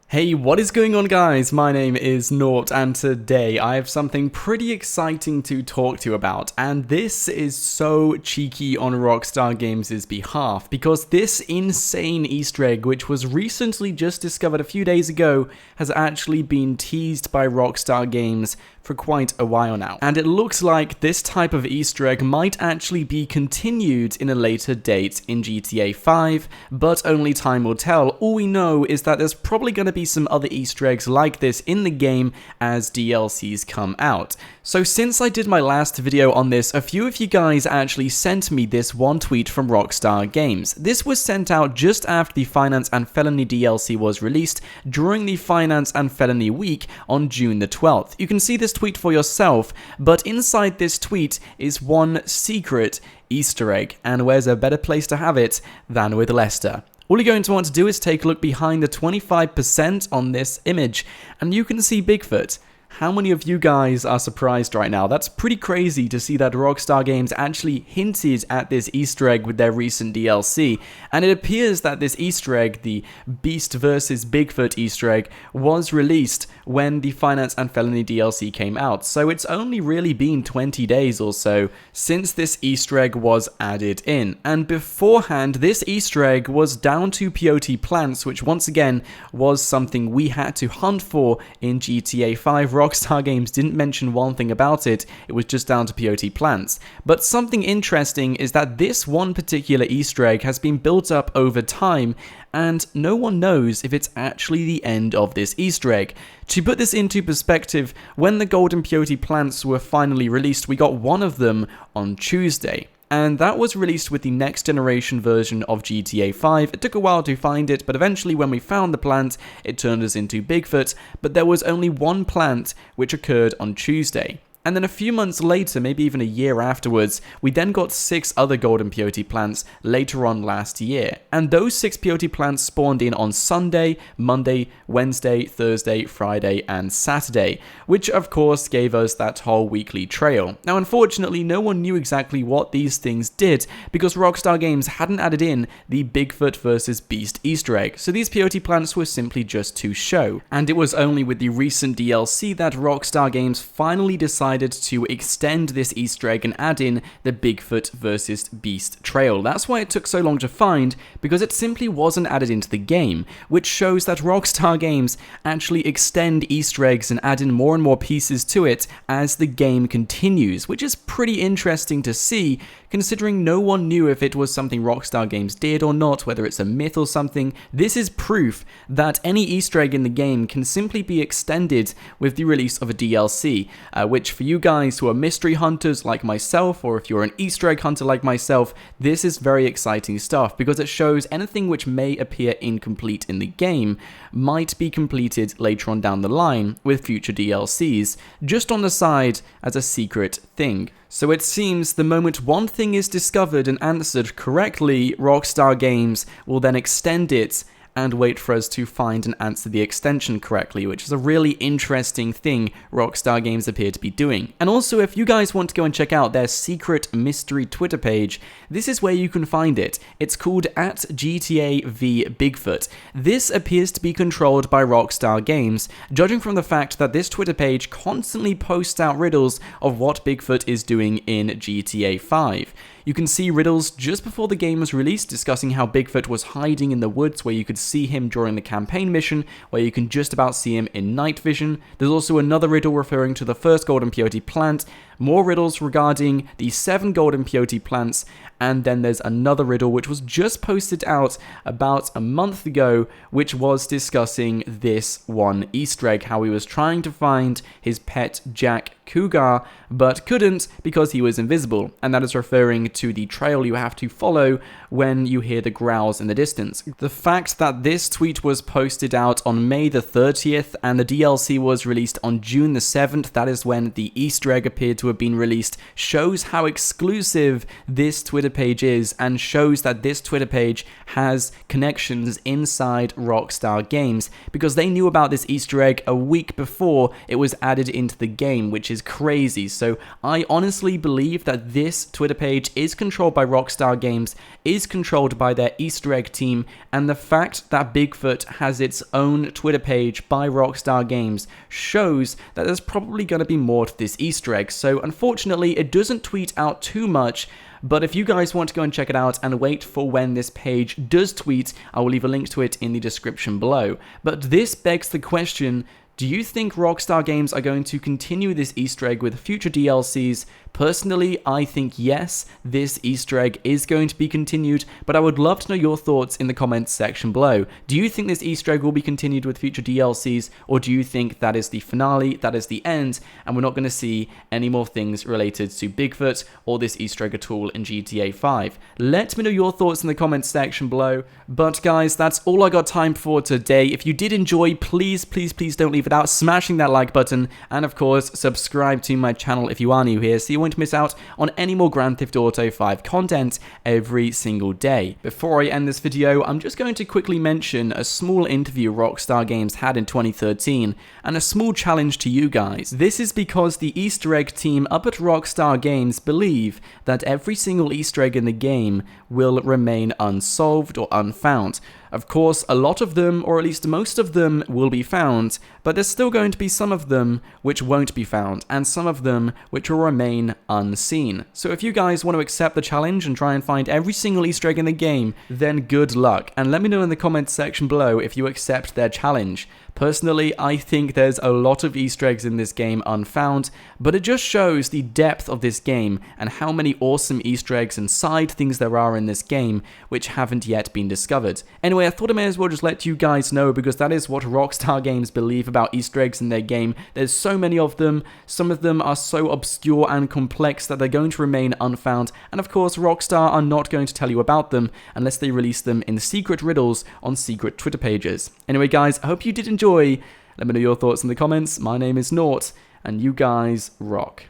Hey, what is going on, guys? My name is Nort, and today I have something pretty exciting to talk to you about, and this is so cheeky on Rockstar Games' behalf, because this insane Easter egg, which was recently just discovered a few days ago, has actually been teased by Rockstar Games for quite a while now. And it looks like this type of Easter egg might actually be continued in a later date in GTA 5, but only time will tell. All we know is that there's probably going to be some other Easter eggs like this in the game as DLCs come out. So since I did my last video on this, a few of you guys actually sent me this one tweet from Rockstar Games. This was sent out just after the Finance and Felony DLC was released during the Finance and Felony week on June the 12th. You can see this tweet for yourself, but inside this tweet is one secret Easter egg, and where's a better place to have it than with Leicester? All you're going to want to do is take a look behind the 25% on this image, and you can see Bigfoot. How many of you guys are surprised right now? That's pretty crazy to see that Rockstar Games actually hinted at this Easter egg with their recent DLC, and it appears that this Easter egg, the Beast vs. Bigfoot Easter egg, was released when the Finance and Felony DLC came out, so it's only really been 20 days or so since this Easter egg was added in, and beforehand this Easter egg was down to peyote plants, which once again was something we had to hunt for in GTA 5. Rockstar Games didn't mention one thing about it, it was just down to peyote plants. But something interesting is that this one particular Easter egg has been built up over time, and no one knows if it's actually the end of this Easter egg. To put this into perspective, when the golden peyote plants were finally released, we got one of them on Tuesday. And that was released with the next generation version of GTA 5. It took a while to find it, but eventually when we found the plant, it turned us into Bigfoot, but there was only one plant which occurred on Tuesday. And then a few months later, maybe even a year afterwards, we then got 6 other golden peyote plants later on last year. And those 6 peyote plants spawned in on Sunday, Monday, Wednesday, Thursday, Friday, and Saturday, which of course gave us that whole weekly trail. Now unfortunately, no one knew exactly what these things did, because Rockstar Games hadn't added in the Bigfoot vs. Beast Easter egg, so these peyote plants were simply just to show. And it was only with the recent DLC that Rockstar Games finally decided to extend this Easter egg and add in the Bigfoot vs. Beast trail. That's why it took so long to find, because it simply wasn't added into the game, which shows that Rockstar Games actually extend Easter eggs and add in more and more pieces to it as the game continues, which is pretty interesting to see, considering no one knew if it was something Rockstar Games did or not, whether it's a myth or something. This is proof that any Easter egg in the game can simply be extended with the release of a DLC, which for you guys who are mystery hunters like myself, or if you're an Easter egg hunter like myself, this is very exciting stuff, because it shows anything which may appear incomplete in the game might be completed later on down the line with future DLCs, just on the side as a secret thing. So it seems the moment one thing is discovered and answered correctly, Rockstar Games will then extend it and wait for us to find and answer the extension correctly, which is a really interesting thing Rockstar Games appear to be doing. And also, if you guys want to go and check out their secret mystery Twitter page, this is where you can find it. It's called @GTA_v_Bigfoot. This appears to be controlled by Rockstar Games, judging from the fact that this Twitter page constantly posts out riddles of what Bigfoot is doing in GTA 5. You can see Riddles just before the game was released discussing how Bigfoot was hiding in the woods, where you could see him during the campaign mission, where you can just about see him in night vision. There's also another riddle referring to the first golden peyote plant, more riddles regarding the 7 golden peyote plants, and then there's another riddle which was just posted out about a month ago, which was discussing this one Easter egg, how he was trying to find his pet Jack Cougar, but couldn't because he was invisible, and that is referring to the trail you have to follow when you hear the growls in the distance. The fact that this tweet was posted out on May the 30th and the DLC was released on June the 7th, that is when the Easter egg appeared to to have been released shows how exclusive this Twitter page is, and shows that this Twitter page has connections inside Rockstar Games, because they knew about this Easter egg a week before it was added into the game, which is crazy. So I honestly believe that this Twitter page is controlled by Rockstar Games, is controlled by their Easter egg team, and the fact that Bigfoot has its own Twitter page by Rockstar Games shows that there's probably going to be more to this Easter egg. So unfortunately, it doesn't tweet out too much, but if you guys want to go and check it out and wait for when this page does tweet, I will leave a link to it in the description below. But this begs the question, do you think Rockstar Games are going to continue this Easter egg with future DLCs? Personally, I think yes, this Easter egg is going to be continued, but I would love to know your thoughts in the comments section below. Do you think this Easter egg will be continued with future DLCs, or do you think that is the finale, that is the end, and we're not going to see any more things related to Bigfoot or this Easter egg at all in GTA 5? Let me know your thoughts in the comments section below. But guys, that's all I got time for today. If you did enjoy, please don't leave without smashing that like button, and of course subscribe to my channel if you are new here so you won't miss out on any more Grand Theft Auto 5 content every single day. Before I end this video, I'm just going to quickly mention a small interview Rockstar Games had in 2013 and a small challenge to you guys. This is because the Easter egg team up at Rockstar Games believe that every single Easter egg in the game will remain unsolved or unfound. Of course, a lot of them, or at least most of them, will be found, but there's still going to be some of them which won't be found, and some of them which will remain unseen. So if you guys want to accept the challenge and try and find every single Easter egg in the game, then good luck, and let me know in the comments section below if you accept their challenge. Personally, I think there's a lot of Easter eggs in this game unfound, but it just shows the depth of this game and how many awesome Easter eggs and side things there are in this game which haven't yet been discovered. Anyway, I thought I may as well just let you guys know, because that is what Rockstar Games believe about Easter eggs in their game. There's so many of them, some of them are so obscure and complex that they're going to remain unfound, and of course Rockstar are not going to tell you about them unless they release them in secret riddles on secret Twitter pages. Anyway guys, I hope you did enjoy. Let me know your thoughts in the comments. My name is Nort, and you guys rock.